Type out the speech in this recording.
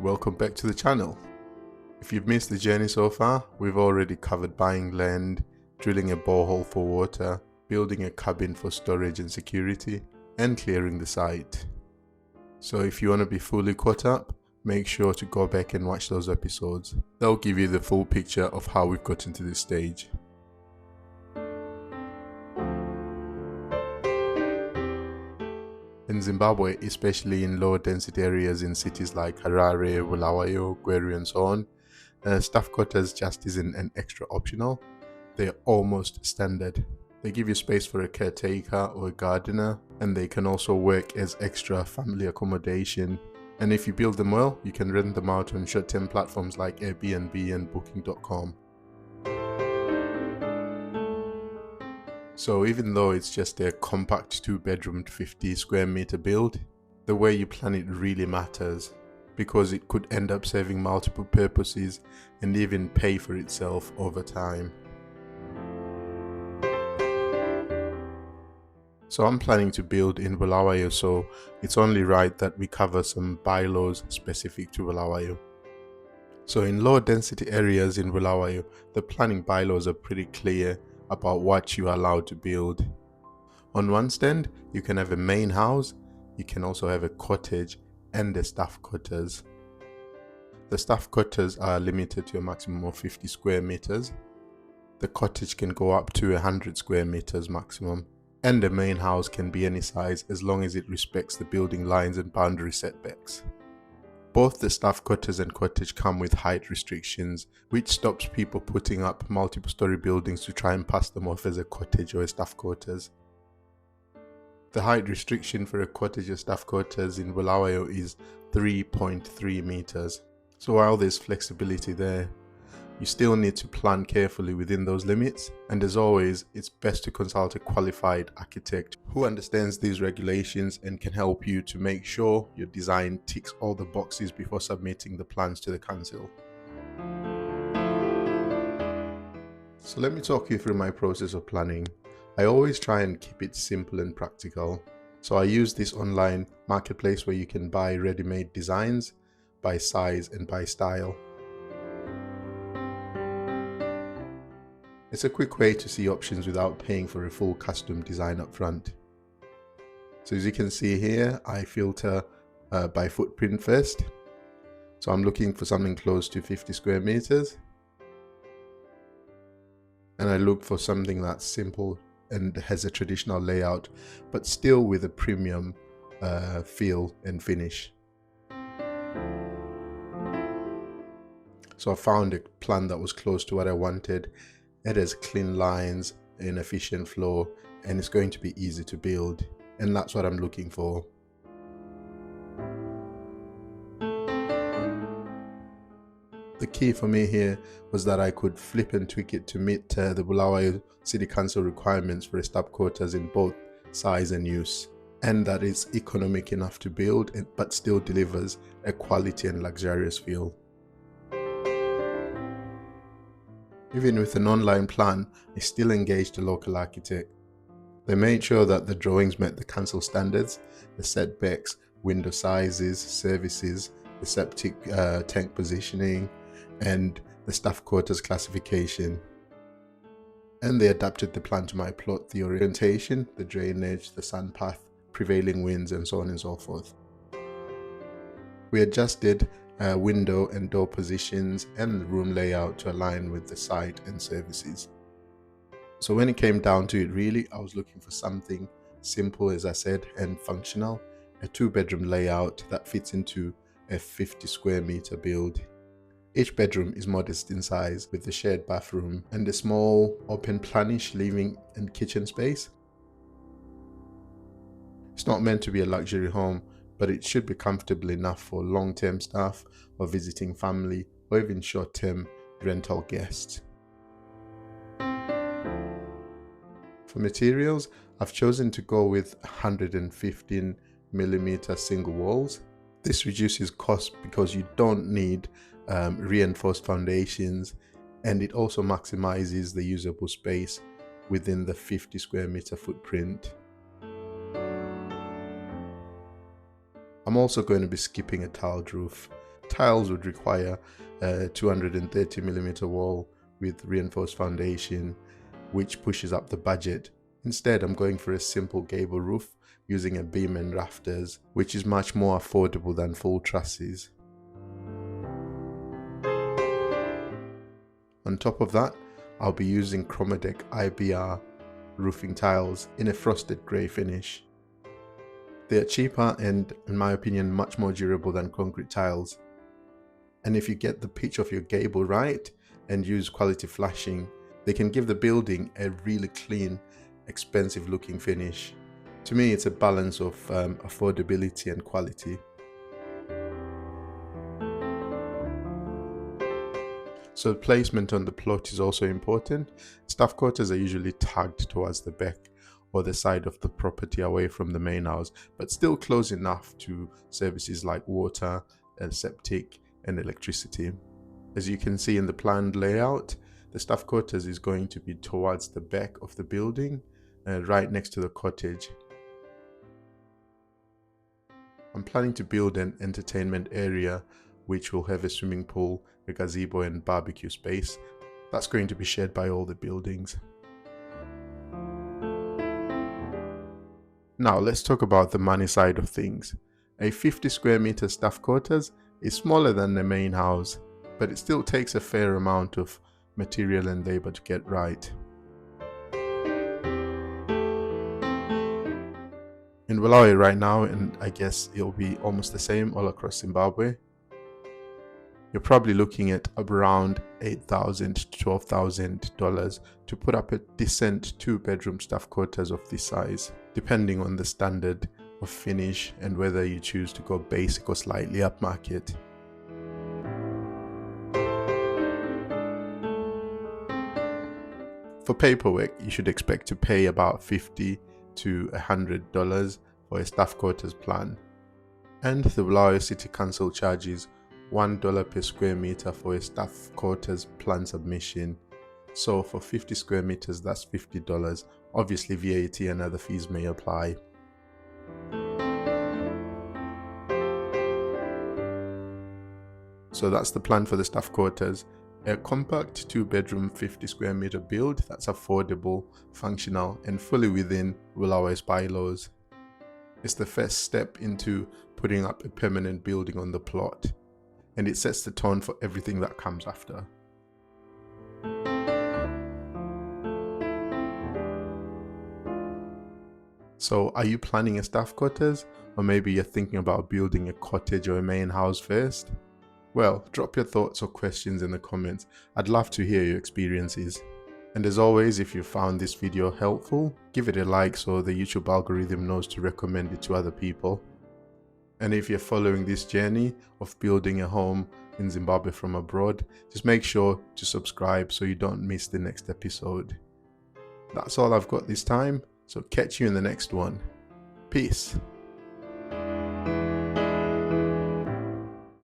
welcome back to the channel. If you've missed the journey so far, we've already covered buying land, drilling a borehole for water, building a cabin for storage and security, and clearing the site. So if you want to be fully caught up, make sure to go back and watch those episodes. They'll give you the full picture of how we've gotten to this stage. In Zimbabwe, especially in lower density areas in cities like Harare, Bulawayo, Gweru and so on, staff quarters just isn't an extra optional, they're almost standard. They give you space for a caretaker or a gardener, and they can also work as extra family accommodation. And if you build them well, you can rent them out on short-term platforms like Airbnb and Booking.com. So even though it's just a compact 2-bedroom 50 square meter build, the way you plan it really matters, because it could end up serving multiple purposes and even pay for itself over time. So I'm planning to build in Bulawayo, so it's only right that we cover some bylaws specific to Bulawayo. So in low density areas in Bulawayo, the planning bylaws are pretty clear about what you are allowed to build. On one stand, you can have a main house, you can also have a cottage and the staff quarters. The staff quarters are limited to a maximum of 50 square meters. The cottage can go up to 100 square meters maximum. And the main house can be any size as long as it respects the building lines and boundary setbacks. Both the staff quarters and cottage come with height restrictions, which stops people putting up multiple story buildings to try and pass them off as a cottage or a staff quarters. The height restriction for a cottage or staff quarters in Bulawayo is 3.3 meters. So while there's flexibility there, you still need to plan carefully within those limits, and as always, it's best to consult a qualified architect who understands these regulations and can help you to make sure your design ticks all the boxes before submitting the plans to the council. So let me talk you through my process of planning. I always try and keep it simple and practical. So I use this online marketplace where you can buy ready-made designs by size and by style. It's a quick way to see options without paying for a full custom design up front. So as you can see here, I filter by footprint first. So I'm looking for something close to 50 square meters. And I look for something that's simple and has a traditional layout, but still with a premium feel and finish. So I found a plan that was close to what I wanted. It has clean lines, an efficient flow, and it's going to be easy to build. And that's what I'm looking for. The key for me here was that I could flip and tweak it to meet the Bulawayo City Council requirements for staff quarters in both size and use, and that it's economic enough to build but still delivers a quality and luxurious feel. Even with an online plan, I still engaged a local architect. They made sure that the drawings met the council standards, the setbacks, window sizes, services, the septic tank positioning, and the staff quarters classification. And they adapted the plan to my plot, the orientation, the drainage, the sun path, prevailing winds, and so on and so forth. We adjusted window and door positions and the room layout to align with the site and services. So when it came down to it, really, I was looking for something simple, as I said, and functional. A 2-bedroom layout that fits into a 50 square meter build. Each bedroom is modest in size, with the shared bathroom and a small open planish living and kitchen space. It's not meant to be a luxury home, but it should be comfortable enough for long-term staff or visiting family or even short-term rental guests. For materials, I've chosen to go with 115mm single walls. This reduces cost because you don't need reinforced foundations, and it also maximizes the usable space within the 50 square meter footprint. I'm also going to be skipping a tiled roof. Tiles would require a 230mm wall with reinforced foundation, which pushes up the budget. Instead, I'm going for a simple gable roof using a beam and rafters, which is much more affordable than full trusses. On top of that, I'll be using Chromadeck IBR roofing tiles in a frosted grey finish. They are cheaper and, in my opinion, much more durable than concrete tiles. And if you get the pitch of your gable right and use quality flashing, they can give the building a really clean, expensive looking finish. To me, it's a balance of affordability and quality. So placement on the plot is also important. Staff quarters are usually tucked towards the back or the side of the property away from the main house, but still close enough to services like water, septic and electricity. As you can see in the planned layout, the staff quarters is going to be towards the back of the building, right next to the cottage. I'm planning to build an entertainment area which will have a swimming pool, a gazebo and barbecue space. That's going to be shared by all the buildings. Now let's talk about the money side of things. A 50 square meter staff quarters is smaller than the main house, but it still takes a fair amount of material and labor to get right. In Bulawayo right now, and I guess it'll be almost the same all across Zimbabwe, you're probably looking at around $8,000 to $12,000 to put up a decent 2-bedroom staff quarters of this size, depending on the standard of finish and whether you choose to go basic or slightly upmarket. For paperwork, you should expect to pay about $50 to $100 for a staff quarters plan, and the Bulawayo City Council charges $1 per square meter for a staff quarters plan submission. So for 50 square meters, that's $50. Obviously VAT and other fees may apply. So that's the plan for the staff quarters. A compact 2-bedroom 50 square meter build that's affordable, functional and fully within Bulawayo's bylaws. It's the first step into putting up a permanent building on the plot, and it sets the tone for everything that comes after. So are you planning a staff quarters, or maybe you're thinking about building a cottage or a main house first? Well, drop your thoughts or questions in the comments. I'd love to hear your experiences. And as always, if you found this video helpful, give it a like so the YouTube algorithm knows to recommend it to other people. And if you're following this journey of building a home in Zimbabwe from abroad, just make sure to subscribe so you don't miss the next episode. That's all I've got this time, so catch you in the next one. Peace.